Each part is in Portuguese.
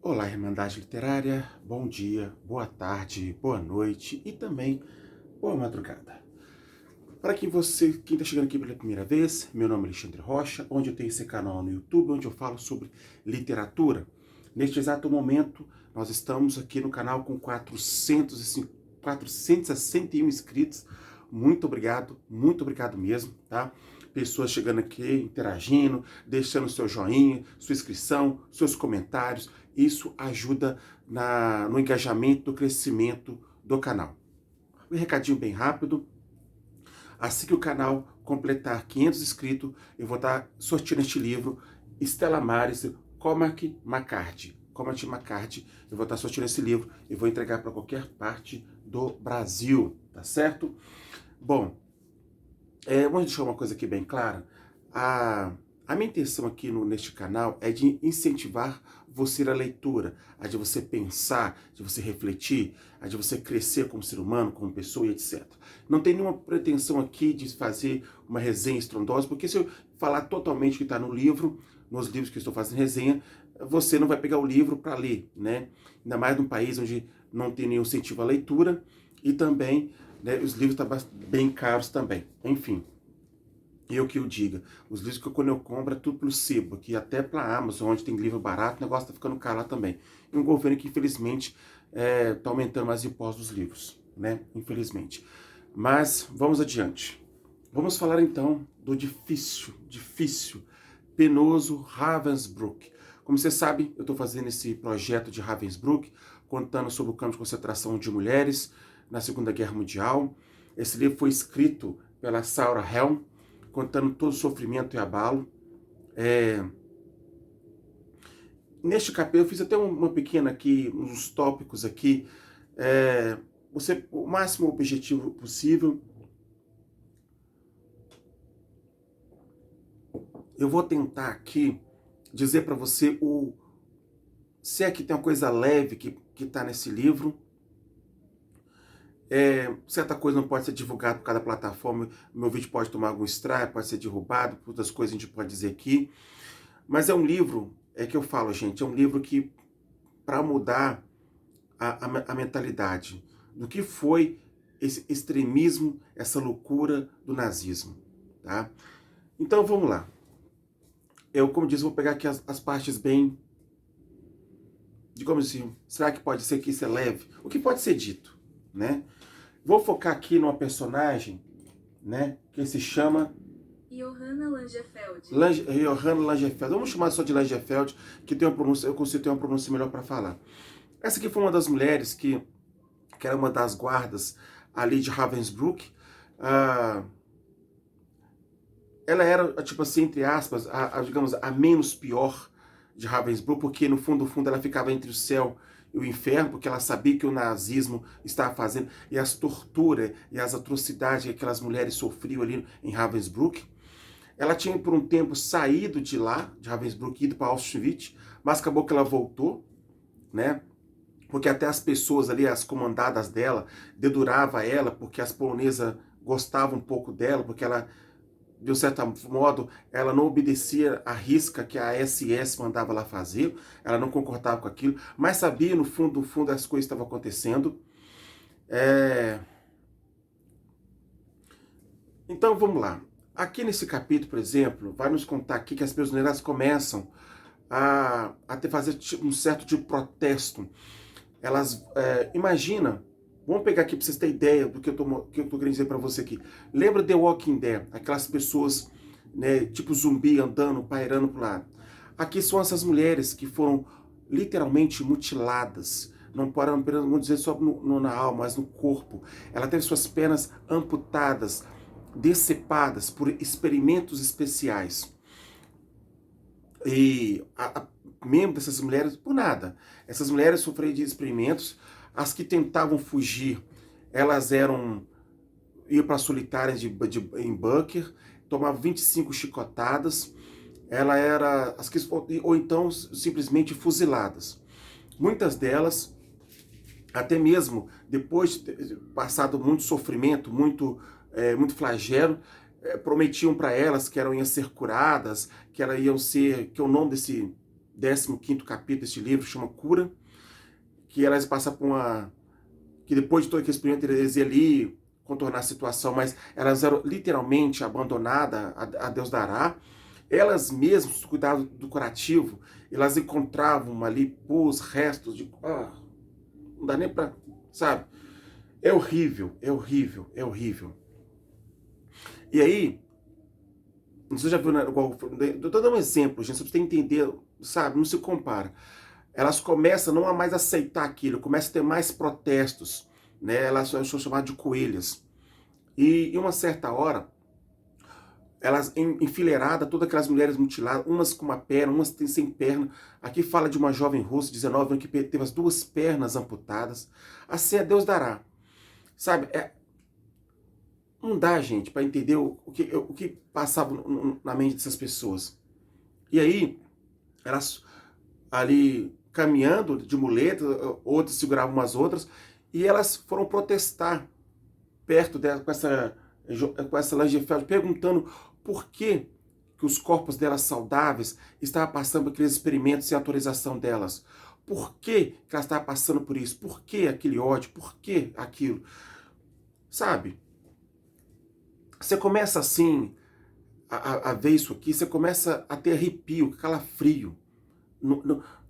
Olá, Irmandade Literária, bom dia, boa tarde, boa noite e também boa madrugada. Para quem está chegando aqui pela primeira vez, meu nome é Alexandre Rocha, onde eu tenho esse canal no YouTube, onde eu falo sobre literatura. Neste exato momento, nós estamos aqui no canal com 461 inscritos. Muito obrigado mesmo, tá? Pessoas chegando aqui, interagindo, deixando seu joinha, sua inscrição, seus comentários. Isso ajuda no engajamento, no crescimento do canal. Um recadinho bem rápido. Assim que o canal completar 500 inscritos, eu vou estar sorteando este livro, Stella Maris, Cormac McCarthy. Cormac McCarthy, eu vou estar sorteando esse livro e vou entregar para qualquer parte do Brasil, tá certo? Bom, vamos deixar uma coisa aqui bem clara. A minha intenção aqui neste canal é de incentivar você à leitura, a de você pensar, de você refletir, a de você crescer como ser humano, como pessoa e etc. Não tem nenhuma pretensão aqui de fazer uma resenha estrondosa, porque se eu falar totalmente o que está no livro, nos livros que eu estou fazendo resenha, você não vai pegar o livro para ler, né? Ainda mais num país onde não tem nenhum incentivo à leitura e também, né, os livros estão bem caros também. Enfim. Eu que o diga, os livros que quando eu compro é tudo pelo sebo, aqui até pela Amazon, onde tem livro barato, o negócio tá ficando caro lá também. E um governo que infelizmente tá aumentando mais impostos dos livros, né? Infelizmente. Mas vamos adiante. Vamos falar então do difícil, penoso Ravensbrück. Como você sabe, eu estou fazendo esse projeto de Ravensbrück, contando sobre o campo de concentração de mulheres na Segunda Guerra Mundial. Esse livro foi escrito pela Sarah Helm, contando todo o sofrimento e abalo. Neste capítulo, eu fiz até uma pequena aqui, uns tópicos aqui. O máximo objetivo possível. Eu vou tentar aqui dizer para você se é que tem uma coisa leve que está nesse livro. Certa coisa não pode ser divulgada por cada plataforma, meu vídeo pode tomar algum strike, pode ser derrubado, outras coisas a gente pode dizer aqui. Mas é um livro, que eu falo, gente, é um livro que, para mudar a mentalidade do que foi esse extremismo, essa loucura do nazismo, tá? Então vamos lá. Eu, como disse, vou pegar aqui as partes bem, digamos assim, será que pode ser que isso é leve? O que pode ser dito, né? Vou focar aqui numa personagem, né, que se chama Johanna Langefeld. Johanna Langefeld. Vamos chamar só de Langefeld, que tem uma pronúncia, eu consigo ter uma pronúncia melhor para falar. Essa aqui foi uma das mulheres que era uma das guardas ali de Ravensbrück. Ela era, tipo assim, entre aspas, digamos, a menos pior de Ravensbrück, porque no fundo ela ficava entre o céu e o inferno, porque ela sabia que o nazismo estava fazendo, e as torturas e as atrocidades que aquelas mulheres sofriam ali em Ravensbrück. Ela tinha por um tempo saído de lá, de Ravensbrück, ido para Auschwitz, mas acabou que ela voltou, né? Porque até as pessoas ali, as comandadas dela, deduravam ela, porque as polonesas gostavam um pouco dela, porque ela, de um certo modo, ela não obedecia à risca que a SS mandava ela fazer, ela não concordava com aquilo, mas sabia, no fundo, as coisas estavam acontecendo. Então, vamos lá. Aqui nesse capítulo, por exemplo, vai nos contar aqui que as prisioneiras começam a fazer um certo tipo de protesto. Elas, imagina, vamos pegar aqui para vocês terem ideia do que eu tô querendo dizer para você aqui. Lembra The Walking Dead? Aquelas pessoas, né, tipo zumbi andando, pairando pro lado. Aqui são essas mulheres que foram literalmente mutiladas. Não podem, vamos dizer, só na alma, mas no corpo. Ela teve suas pernas amputadas, decepadas por experimentos especiais. E membro dessas mulheres, por nada. Essas mulheres sofreram de experimentos. As que tentavam fugir, elas iam para solitárias em bunker, tomavam 25 chicotadas. Ela era ou então simplesmente fuziladas. Muitas delas, até mesmo depois de passado muito sofrimento, muito flagelo, prometiam para elas que elas iam ser curadas, que elas iam ser, que o nome 15º capítulo deste livro, chama Cura, que elas passam por uma... que depois de todo aquele experimento eles iam ali contornar a situação, mas elas eram literalmente abandonadas a Deus dará. Elas mesmas, cuidavam do curativo, elas encontravam ali pus, restos de... não dá nem pra... sabe? É horrível, é horrível, é horrível. E aí, você já viu, né, igual, eu tô dando um exemplo, gente, você tem que entender, sabe? Não se compara. Elas começam não a mais aceitar aquilo, começam a ter mais protestos, né? Elas são chamadas de coelhas. E em uma certa hora, elas enfileiradas, todas aquelas mulheres mutiladas, umas com uma perna, umas sem perna. Aqui fala de uma jovem russa, 19 anos, que teve as 2 pernas amputadas. Assim a Deus dará. Sabe, não dá, gente, para entender o que passava na mente dessas pessoas. E aí, elas ali caminhando de muleta, outras seguravam umas outras, e elas foram protestar perto dela com essa Langefeld, perguntando por que os corpos delas saudáveis estavam passando por aqueles experimentos sem autorização delas. Por que elas estavam passando por isso? Por que aquele ódio? Por que aquilo? Sabe? Você começa assim a ver isso aqui, você começa a ter arrepio, calafrio.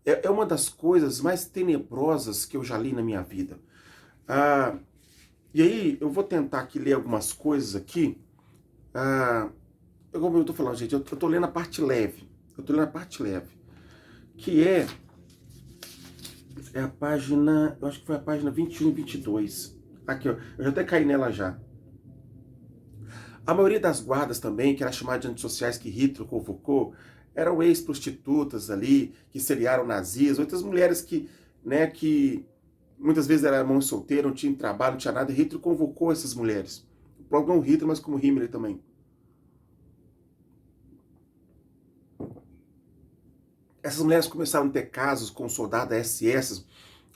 É uma das coisas mais tenebrosas que eu já li na minha vida. E aí, eu vou tentar aqui ler algumas coisas aqui. Como eu estou falando, gente, eu estou lendo a parte leve. Eu estou lendo a parte leve. Que é a página, eu acho que foi a página 21 e 22. Aqui, ó, eu já até caí nela já. A maioria das guardas também, que era chamada de antissociais que Hitler convocou, eram ex-prostitutas ali, que seriaram nazis, outras mulheres que, né, que muitas vezes eram mãe solteira, não tinham trabalho, não tinha nada, e Hitler convocou essas mulheres. O próprio não Hitler, mas como Himmler também. Essas mulheres começaram a ter casos com soldados da SS,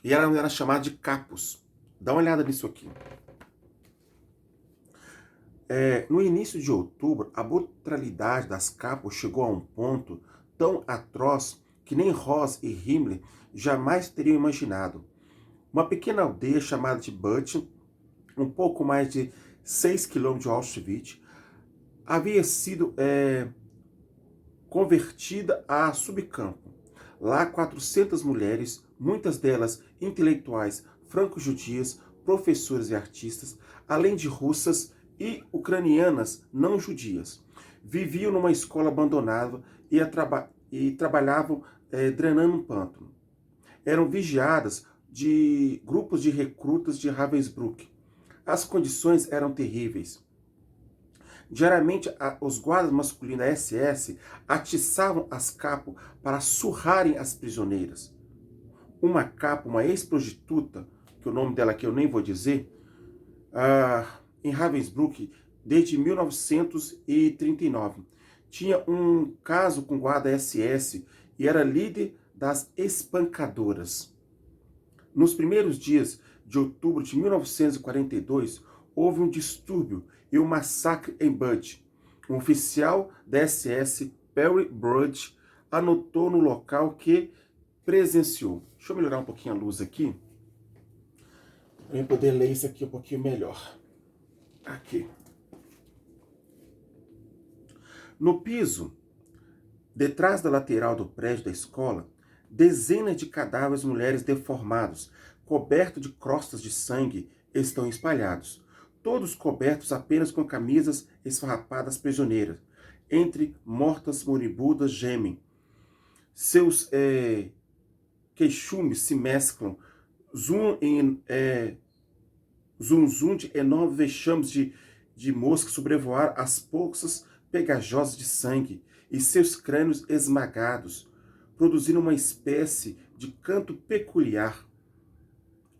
e elas eram chamadas de capos. Dá uma olhada nisso aqui. No início de outubro, a brutalidade das capos chegou a um ponto tão atroz que nem Ross e Himmler jamais teriam imaginado. Uma pequena aldeia chamada de Butt, um pouco mais de 6 quilômetros de Auschwitz, havia sido convertida a subcampo. Lá, 400 mulheres, muitas delas intelectuais franco-judias, professores e artistas, além de russas e ucranianas não judias, viviam numa escola abandonada e trabalhavam drenando um pântano. Eram vigiadas de grupos de recrutas de Ravensbrück. As condições eram terríveis. Diariamente, os guardas masculinos da SS atiçavam as capos para surrarem as prisioneiras. Uma capa, uma ex-prostituta, que o nome dela aqui eu nem vou dizer, em Ravensbrück, desde 1939. Tinha um caso com guarda SS e era líder das espancadoras. Nos primeiros dias de outubro de 1942, houve um distúrbio e um massacre em Butt. Um oficial da SS, Perry Brudge, anotou no local que presenciou. Deixa eu melhorar um pouquinho a luz aqui, para eu poder ler isso aqui um pouquinho melhor. Aqui. No piso, detrás da lateral do prédio da escola, dezenas de cadáveres de mulheres deformados, cobertos de crostas de sangue, estão espalhados. Todos cobertos apenas com camisas esfarrapadas prisioneiras. Entre mortas moribundas gemem. Seus queixumes se mesclam. Zum de enormes vexames de moscas sobrevoar as poças pegajosas de sangue e seus crânios esmagados, produzindo uma espécie de canto peculiar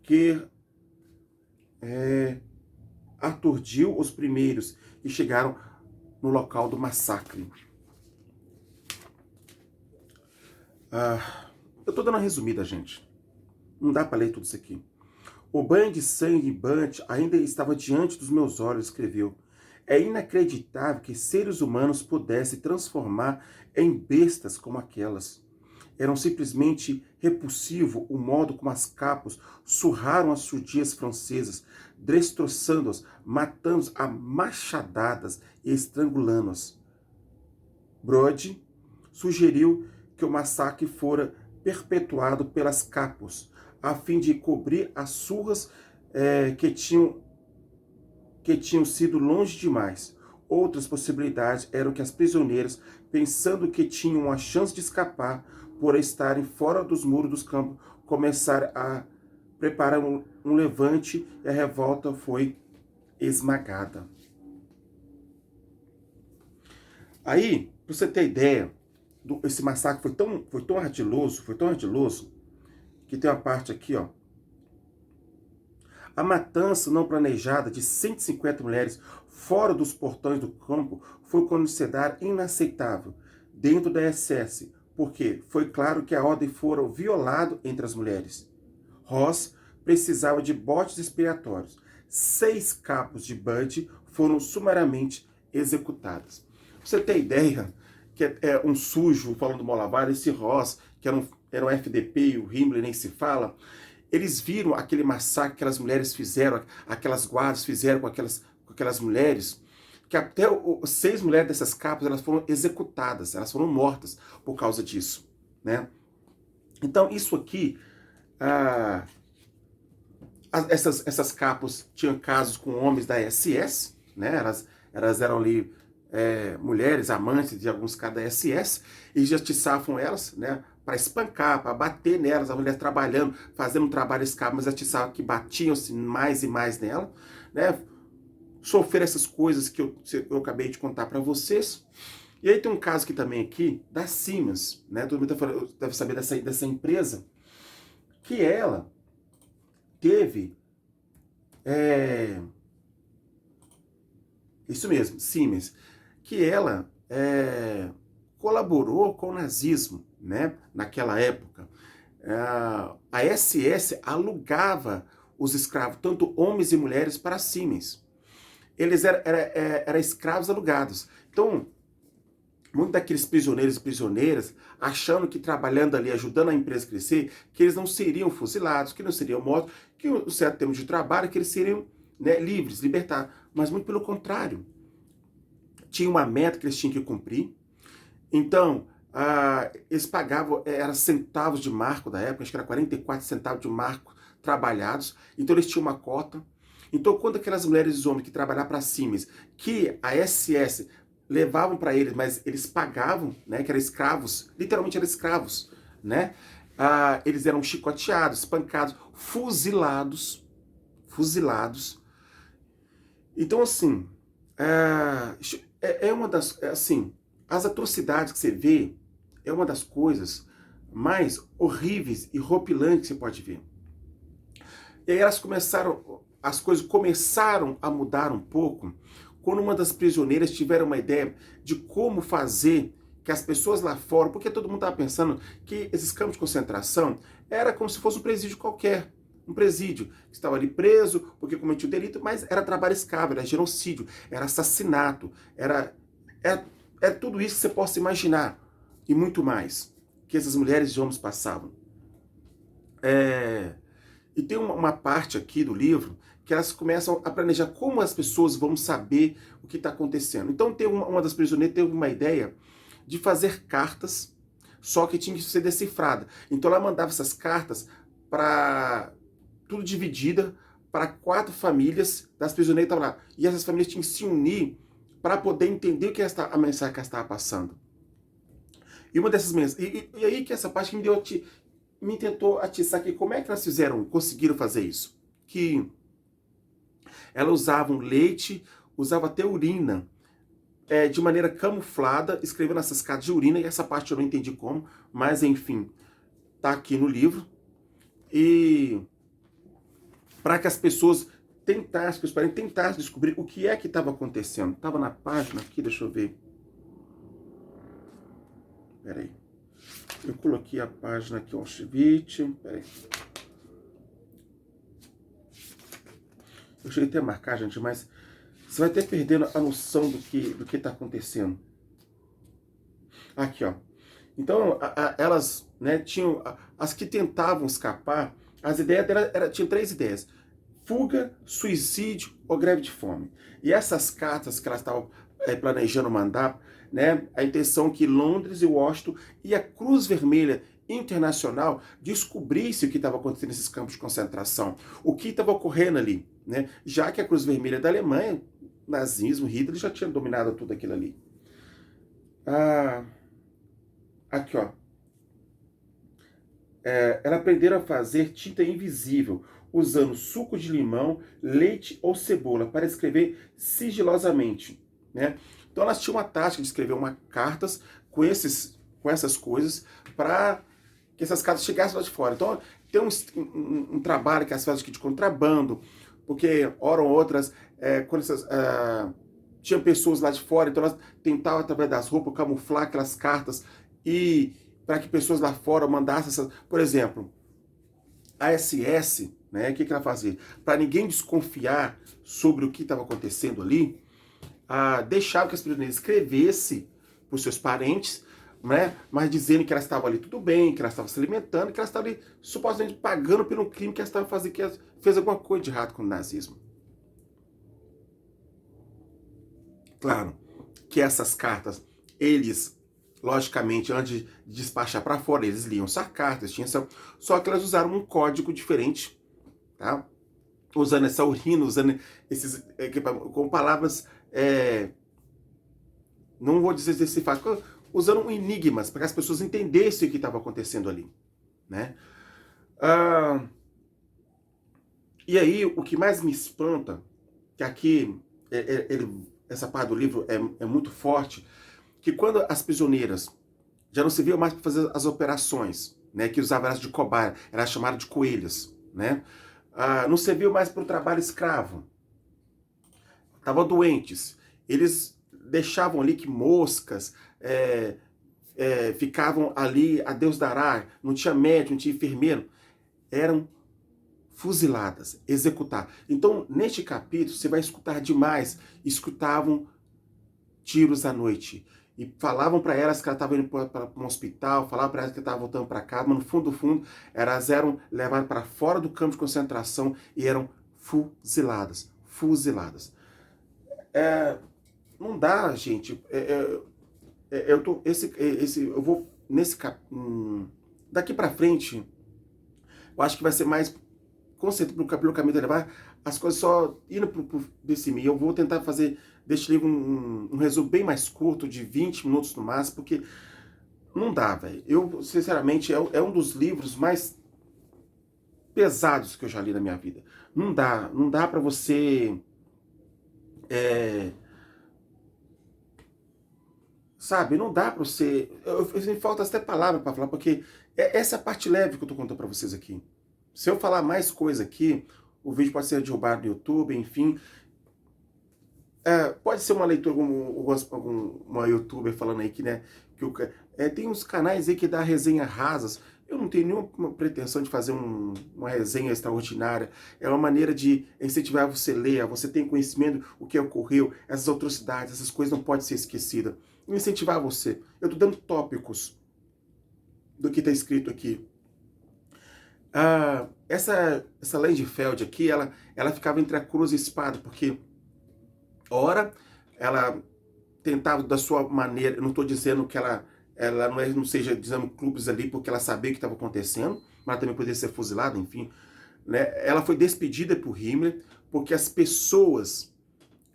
que aturdiu os primeiros que chegaram no local do massacre. Eu estou dando uma resumida, gente. Não dá para ler tudo isso aqui. O banho de sangue de Butt ainda estava diante dos meus olhos, escreveu. É inacreditável que seres humanos pudessem transformar em bestas como aquelas. Era simplesmente repulsivo o modo como as capos surraram as judias francesas, destroçando-as, matando-as a machadadas e estrangulando-as. Brode sugeriu que o massacre fora perpetuado pelas capos, a fim de cobrir as surras que tinham sido longe demais. Outras possibilidades eram que as prisioneiras, pensando que tinham uma chance de escapar por estarem fora dos muros dos campos, começaram a preparar um levante e a revolta foi esmagada. Aí, para você ter ideia, esse massacre foi tão ardiloso, que tem uma parte aqui, ó. A matança não planejada de 150 mulheres fora dos portões do campo foi considerada inaceitável dentro da SS, porque foi claro que a ordem fora violada entre as mulheres. Ross precisava de botes expiatórios. 6 capos de Bud foram sumariamente executados. Pra você ter ideia, que é um sujo falando mal lavado, esse Ross, que era um FDP e o Himmler nem se fala, eles viram aquele massacre que aquelas mulheres fizeram, aquelas guardas fizeram com aquelas mulheres, que até 6 mulheres dessas capas elas foram executadas, elas foram mortas por causa disso, né? Então isso aqui, essas capas tinham casos com homens da SS, né? Elas eram ali mulheres, amantes de alguns caras da SS, e já atiçavam elas, né? Para espancar, para bater nelas, a mulher trabalhando, fazendo um trabalho escravo, mas atiçavam que batiam-se mais e mais nela, né? Sofrer essas coisas que eu acabei de contar para vocês. E aí tem um caso aqui também aqui, da Siemens, né? Todo mundo deve saber dessa empresa, que ela teve, isso mesmo, Siemens, que ela colaborou com o nazismo, né? Naquela época. A SS alugava os escravos, tanto homens e mulheres, para Siemens. Eles eram escravos alugados. Então, muitos daqueles prisioneiros e prisioneiras, achando que trabalhando ali, ajudando a empresa a crescer, que eles não seriam fuzilados, que não seriam mortos, que um certo tempo de trabalho, que eles seriam, né, livres, libertados. Mas muito pelo contrário. Tinha uma meta que eles tinham que cumprir. Então, eles pagavam, era centavos de marco da época, acho que era 44 centavos de marco trabalhados. Então, eles tinham uma cota. Então, quando aquelas mulheres e homens que trabalhavam para Siemens, que a SS levavam para eles, mas eles pagavam, né, que eram escravos, literalmente eram escravos, né? Eles eram chicoteados, espancados, fuzilados. Então, assim, uma das, assim, as atrocidades que você vê é uma das coisas mais horríveis e horripilantes que você pode ver. E aí as coisas começaram a mudar um pouco quando uma das prisioneiras tiveram uma ideia de como fazer que as pessoas lá fora, porque todo mundo estava pensando que esses campos de concentração era como se fosse um presídio qualquer, um presídio que estava ali preso porque cometiu delito, mas era trabalho escravo, era genocídio, era assassinato, era tudo isso que você possa imaginar e muito mais que essas mulheres e homens passavam. E tem uma parte aqui do livro que elas começam a planejar como as pessoas vão saber o que está acontecendo. Então tem uma das prisioneiras teve uma ideia de fazer cartas, só que tinha que ser decifrada. Então ela mandava essas cartas para tudo dividida para 4 famílias das prisioneiras que estavam lá. E essas famílias tinham que se unir para poder entender o que a mensagem que ela estava passando. E uma dessas mensagens, e aí que essa parte que me tentou atiçar aqui, como é que elas conseguiram fazer isso? Que elas usavam leite, usavam até urina, de maneira camuflada, escrevendo essas cartas de urina, e essa parte eu não entendi como, mas enfim, tá aqui no livro. E para que as pessoas tentassem descobrir o que é que estava acontecendo. Estava na página aqui, deixa eu ver. Peraí. Eu coloquei a página aqui, Auschwitz. Peraí. Eu cheguei até a marcar, gente, mas você vai até perdendo a noção do que está acontecendo. Aqui, ó. Então, elas, né, tinham as que tentavam escapar, as ideias dela tinham 3 ideias: fuga, suicídio ou greve de fome. E essas cartas que elas estavam planejando mandar, né, a intenção que Londres e Washington e a Cruz Vermelha Internacional descobrisse o que estava acontecendo nesses campos de concentração, o que estava ocorrendo ali, né, já que a Cruz Vermelha da Alemanha, nazismo, Hitler já tinha dominado tudo aquilo ali. Aqui, ó. Ela aprenderam a fazer tinta invisível, usando suco de limão, leite ou cebola, para escrever sigilosamente, né? Então elas tinham uma tática de escrever cartas com essas coisas, para que essas cartas chegassem lá de fora. Então tem um trabalho que elas fazem aqui de contrabando, porque hora ou outras, quando tinham pessoas lá de fora, então elas tentavam, através das roupas, camuflar aquelas cartas e para que pessoas lá fora mandassem essas. Por exemplo, a SS, né, o que ela fazia? Para ninguém desconfiar sobre o que estava acontecendo ali, deixava que as pessoas escrevessem para os seus parentes, né, mas dizendo que elas estavam ali tudo bem, que elas estavam se alimentando, que elas estavam ali supostamente pagando pelo crime que elas estavam fazendo, que elas fez alguma coisa de errado com o nazismo. Claro que essas cartas, eles, logicamente, antes de despachar para fora, eles liam essas cartas, só que elas usaram um código diferente, tá? Usando essa urina, usando esses, com palavras, não vou dizer decifradas, usando enigmas, para que as pessoas entendessem o que estava acontecendo ali, né? E aí, o que mais me espanta, que aqui, essa parte do livro é muito forte, que quando as prisioneiras já não serviam mais para fazer as operações, né, que usavam elas de cobaia, era chamado de coelhas, né, não serviam mais para o trabalho escravo, estavam doentes, eles deixavam ali que moscas ficavam ali, a Deus dará, não tinha médico, não tinha enfermeiro, eram fuziladas, executar. Então, neste capítulo, você vai escutar demais, escutavam tiros à noite, e falavam para elas que elas estavam indo para um hospital, falavam para elas que estavam voltando para casa, mas no fundo do fundo, elas eram levadas para fora do campo de concentração e eram fuziladas. Não dá, gente. Eu vou nesse daqui para frente, eu acho que vai ser mais conceito pelo caminho de levar as coisas só indo desse meio. Eu vou tentar fazer deste livro um resumo bem mais curto, de 20 minutos no máximo, porque não dá, velho. Eu, sinceramente, é um dos livros mais pesados que eu já li na minha vida. Não dá para você... sabe, não dá para você... Me falta até palavra para falar, porque essa é a parte leve que eu tô contando para vocês aqui. Se eu falar mais coisa aqui, o vídeo pode ser derrubado no YouTube, enfim. Pode ser uma leitura, uma youtuber falando aí que, né, tem uns canais aí que dá resenha rasas. Eu não tenho nenhuma pretensão de fazer uma resenha extraordinária. É uma maneira de incentivar você a ler, você ter conhecimento do que ocorreu, essas atrocidades, essas coisas não podem ser esquecidas. Incentivar você. Eu estou dando tópicos do que está escrito aqui. Essa Landfeld aqui, ela ficava entre a cruz e a espada, porque ora ela tentava da sua maneira, eu não estou dizendo que ela não seja dizendo clubes ali porque ela sabia o que estava acontecendo, mas ela também poderia ser fuzilada, enfim, né? Ela foi despedida por Himmler, porque as pessoas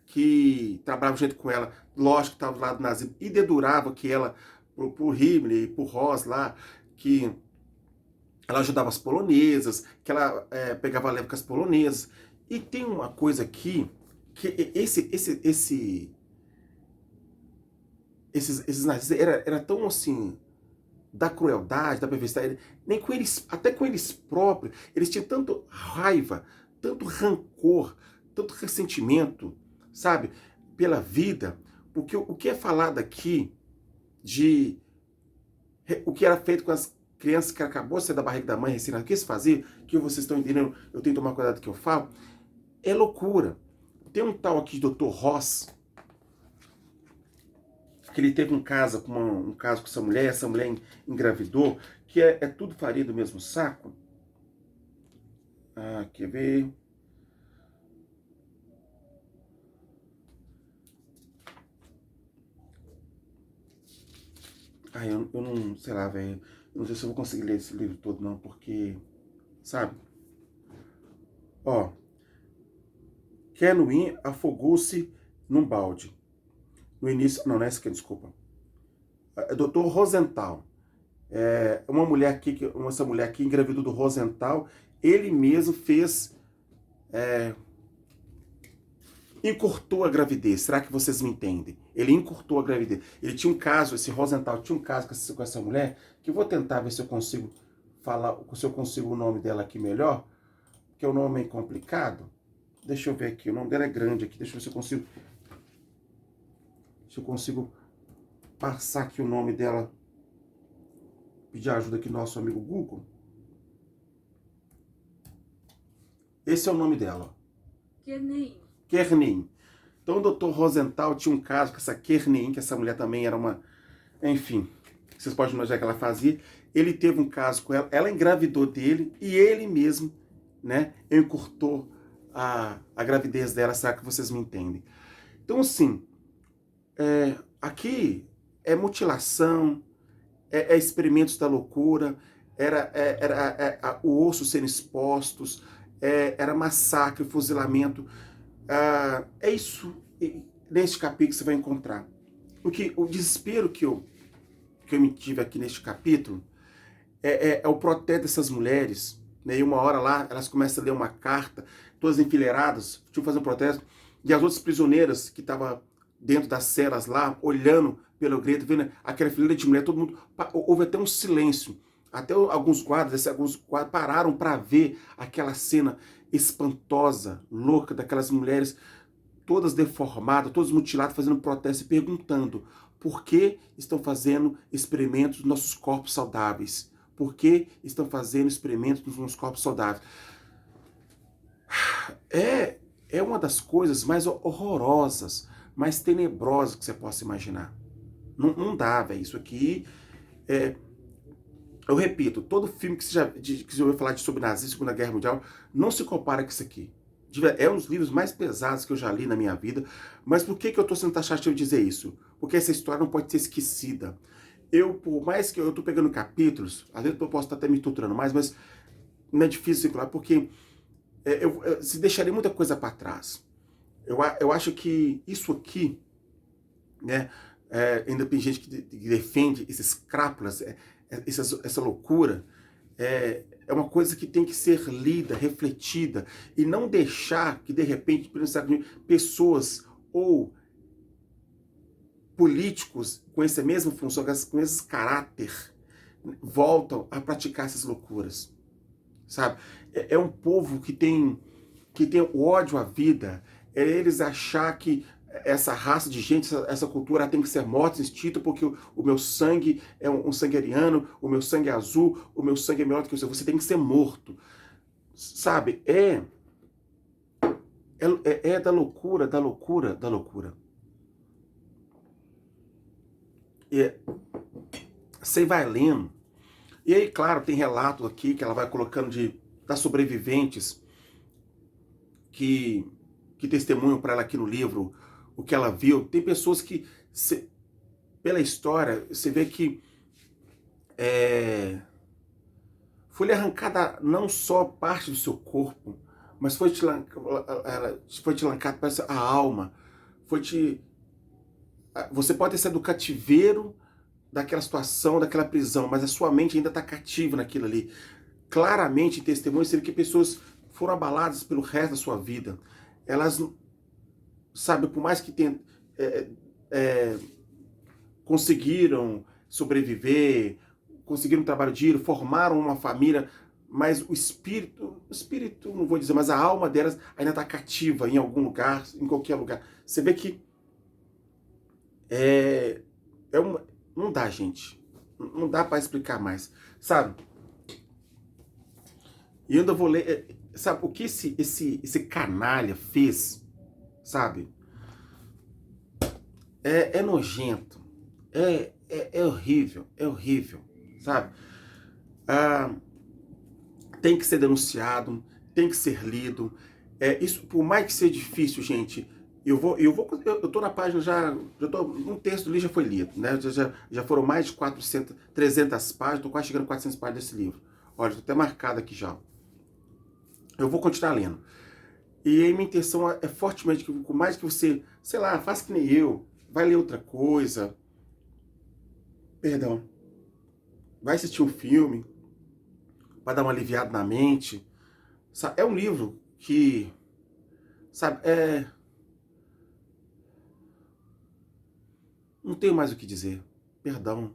que trabalhavam junto com ela, lógico que estavam do lado nazista, e deduravam que ela, por Himmler e por Ross lá, que ela ajudava as polonesas, que ela pegava leve com as polonesas. E tem uma coisa aqui, que esses nazistas era tão assim, da crueldade, da perversidade, nem com eles, até com eles próprios, eles tinham tanto raiva, tanto rancor, tanto ressentimento, sabe, pela vida, porque o que é falado aqui de o que era feito com as crianças que acabou de sair da barriga da mãe, recém-nascido, o que se fazia, que vocês estão entendendo, eu tenho que tomar cuidado do que eu falo, é loucura. Tem um tal aqui, Dr. Ross, que ele teve um caso com essa mulher engravidou, que é tudo farinha do mesmo saco. Ah, quer ver? Ah, eu não, sei lá, velho. Eu não sei se eu vou conseguir ler esse livro todo, não, porque, sabe? Ó, Kenwin afogou-se num balde. No início, não é essa aqui, desculpa. É Dr. Rosenthal. É uma mulher aqui, essa mulher aqui engravidou do Rosenthal. Ele mesmo fez, encurtou a gravidez. Será que vocês me entendem? Ele encurtou a gravidez. Ele tinha um caso, esse Rosenthal tinha um caso com essa mulher, que eu vou tentar ver se eu consigo falar, se eu consigo o nome dela aqui melhor, que é um nome meio complicado. Deixa eu ver aqui, o nome dela é grande aqui, deixa eu ver se eu consigo. Se eu consigo passar aqui o nome dela. Pedir ajuda aqui no nosso amigo Google. Esse é o nome dela. Kernin. Então o Dr. Rosenthal tinha um caso com essa Kernin, que essa mulher também era uma... Enfim, vocês podem imaginar que ela fazia. Ele teve um caso com ela, ela engravidou dele e ele mesmo, né, encurtou a gravidez dela, será que vocês me entendem? Então, assim, aqui é mutilação, é experimentos da loucura, era o osso sendo expostos, era massacre, fuzilamento. É isso, neste capítulo você vai encontrar. O desespero que eu me tive aqui neste capítulo é o protesto dessas mulheres, né? E uma hora lá, elas começam a ler uma carta, todas enfileiradas, tinham que fazer um protesto, e as outras prisioneiras que estavam dentro das celas lá, olhando pelo grito, vendo aquela fileira de mulher, todo mundo, houve até um silêncio. Até alguns guardas pararam para ver aquela cena espantosa, louca, daquelas mulheres todas deformadas, todas mutiladas, fazendo protesto e perguntando por que estão fazendo experimentos nos nossos corpos saudáveis. Por que estão fazendo experimentos nos nossos corpos saudáveis? É uma das coisas mais horrorosas, mais tenebrosas que você possa imaginar. Não dá, velho. Isso aqui eu repito, todo filme que você já ouviu falar sobre nazismo, Segunda Guerra Mundial, não se compara com isso aqui. É um dos livros mais pesados que eu já li na minha vida. Mas por que eu estou sendo taxativo de dizer isso? Porque essa história não pode ser esquecida. Por mais que eu estou pegando capítulos, às vezes eu posso estar até me torturando mais, mas não é difícil circular, porque se deixaria muita coisa para trás. Eu acho que isso aqui, né, ainda tem gente que defende esses crápulas, essa loucura, é uma coisa que tem que ser lida, refletida, e não deixar que, de repente, pessoas ou políticos com essa mesma função, com esse caráter, voltam a praticar essas loucuras, sabe? É um povo que tem o ódio à vida, eles achar que essa raça de gente, essa cultura tem que ser morta, extinta, porque o meu sangue é um sangue ariano, o meu sangue é azul, o meu sangue é melhor do que o seu, você tem que ser morto. Sabe, da loucura, da loucura, da loucura. Você vai lendo, e aí, claro, tem relato aqui que ela vai colocando das sobreviventes que testemunham para ela aqui no livro o que ela viu. Tem pessoas que, pela história, você vê que foi-lhe arrancada não só parte do seu corpo, mas foi te arrancada a alma. Você pode ter saído do cativeiro daquela situação, daquela prisão, mas a sua mente ainda está cativa naquilo ali. Claramente, em testemunho, você vê que pessoas foram abaladas pelo resto da sua vida. Elas, sabe, por mais que conseguiram sobreviver, conseguiram um trabalho digno, formaram uma família, mas o espírito, não vou dizer, mas a alma delas ainda está cativa em algum lugar, em qualquer lugar. Você vê que não dá, gente. Não dá para explicar mais, sabe? E eu ainda vou ler, sabe, o que esse canalha fez, sabe? É nojento, é horrível, sabe? tem que ser denunciado, tem que ser lido. Isso, por mais que seja difícil, gente, eu tô na página, já tô, um texto ali já foi lido, né? Já foram mais de 400, 300 páginas, tô quase chegando a 400 páginas desse livro. Olha, tô até marcado aqui já. Eu vou continuar lendo. E aí minha intenção é fortemente que, por mais que você, sei lá, faça que nem eu, vai ler outra coisa, perdão, vai assistir um filme, vai dar uma aliviada na mente. Sabe? É um livro que, sabe, não tenho mais o que dizer. Perdão,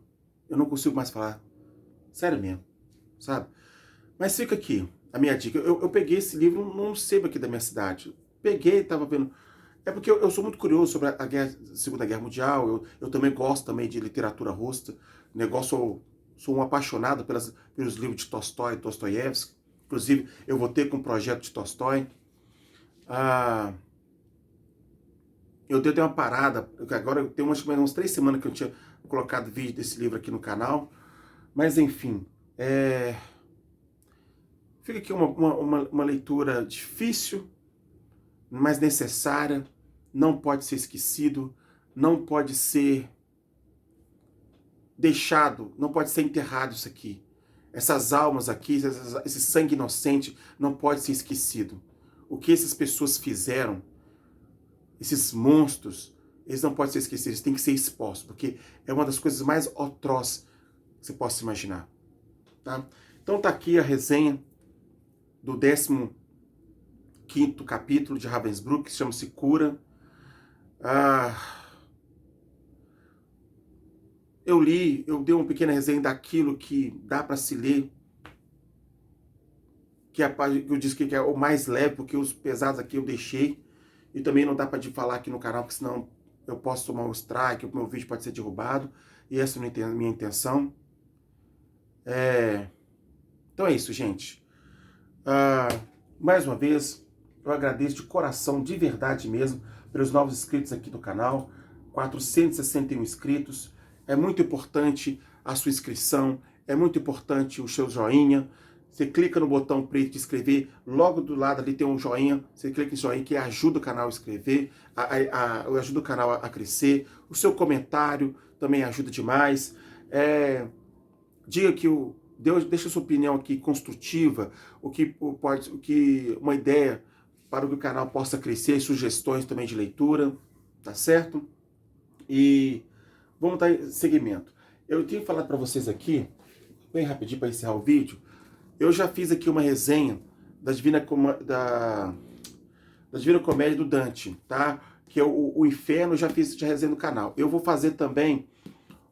eu não consigo mais falar. Sério mesmo, sabe? Mas fica aqui a minha dica. Eu peguei esse livro num sebo aqui da minha cidade. Peguei, tava vendo. É porque eu sou muito curioso sobre a Segunda Guerra Mundial. Eu também gosto também de literatura russa. Sou um apaixonado pelos livros de Tolstói, Dostoiévski. Inclusive, eu vou ter com um projeto de Tolstói. Eu dei uma parada, agora tem umas 3 semanas que eu tinha colocado vídeo desse livro aqui no canal. Mas enfim, fica aqui uma leitura difícil, mas necessária. Não pode ser esquecido, não pode ser deixado, não pode ser enterrado isso aqui. Essas almas aqui, esse sangue inocente não pode ser esquecido. O que essas pessoas fizeram, esses monstros, eles não podem ser esquecidos, eles têm que ser expostos, porque é uma das coisas mais atrozes que você possa imaginar. Tá? Então tá aqui a resenha do 15º capítulo de Ravensbrück, que chama-se Cura. Eu dei uma pequena resenha daquilo que dá para se ler, que eu disse que é o mais leve, porque os pesados aqui eu deixei, e também não dá para falar aqui no canal, porque senão eu posso tomar um strike, o meu vídeo pode ser derrubado, e essa não é a minha intenção. Então é isso, gente. Mais uma vez, eu agradeço de coração, de verdade mesmo, pelos novos inscritos aqui do canal, 461 inscritos. É muito importante a sua inscrição, é muito importante o seu joinha. Você clica no botão preto de inscrever, logo do lado ali tem um joinha, você clica em joinha que ajuda o canal a inscrever, ajuda o canal a crescer. O seu comentário também ajuda demais. Diga que deixa a sua opinião aqui construtiva, uma ideia para que o canal possa crescer, sugestões também de leitura, tá certo? E vamos dar seguimento. Eu tinha falado para vocês aqui, bem rapidinho para encerrar o vídeo, eu já fiz aqui uma resenha da Divina Comédia do Dante, tá? Que é o Inferno, já fiz resenha no canal. Eu vou fazer também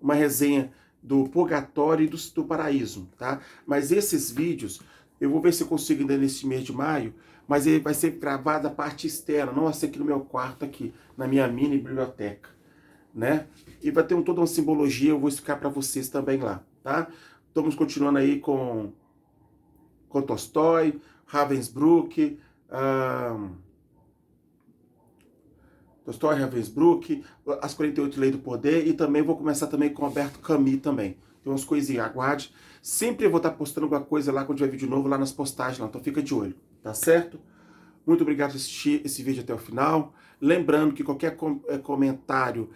uma resenha do Purgatório e do Paraíso, tá? Mas esses vídeos, eu vou ver se eu consigo ainda nesse mês de maio, mas ele vai ser gravado a parte externa, não vai ser aqui no meu quarto, aqui, na minha mini biblioteca, né? E vai ter toda uma simbologia, eu vou explicar para vocês também lá, tá? Estamos continuando aí com Tolstói, Ravensbrück, Ravensbrück, As 48 Leis do Poder, e também vou começar também com Alberto Camus também. Tem umas coisinhas, aguarde. Sempre eu vou estar postando alguma coisa lá quando tiver vídeo novo lá nas postagens, lá, então fica de olho, tá certo? Muito obrigado por assistir esse vídeo até o final. Lembrando que qualquer comentário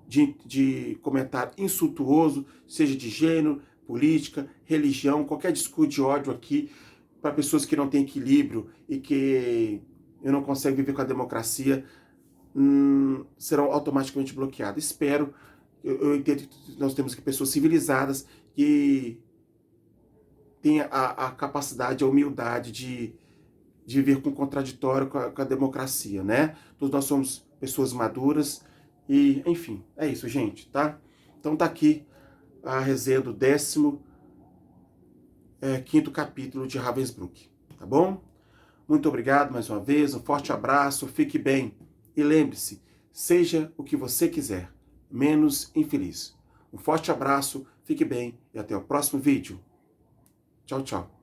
de comentário insultuoso, seja de gênero, política, religião, qualquer discurso de ódio aqui, para pessoas que não têm equilíbrio e que não conseguem viver com a democracia, serão automaticamente bloqueados. Espero, eu entendo que nós temos pessoas civilizadas que têm a capacidade, a humildade de viver com contraditório com a democracia, né? Todos nós somos pessoas maduras e, enfim, é isso, gente, tá? Então tá aqui a resenha do 15º capítulo de Ravensbrück, tá bom? Muito obrigado mais uma vez, um forte abraço, fique bem e lembre-se, seja o que você quiser, menos infeliz. Um forte abraço, fique bem e até o próximo vídeo. Tchau, tchau.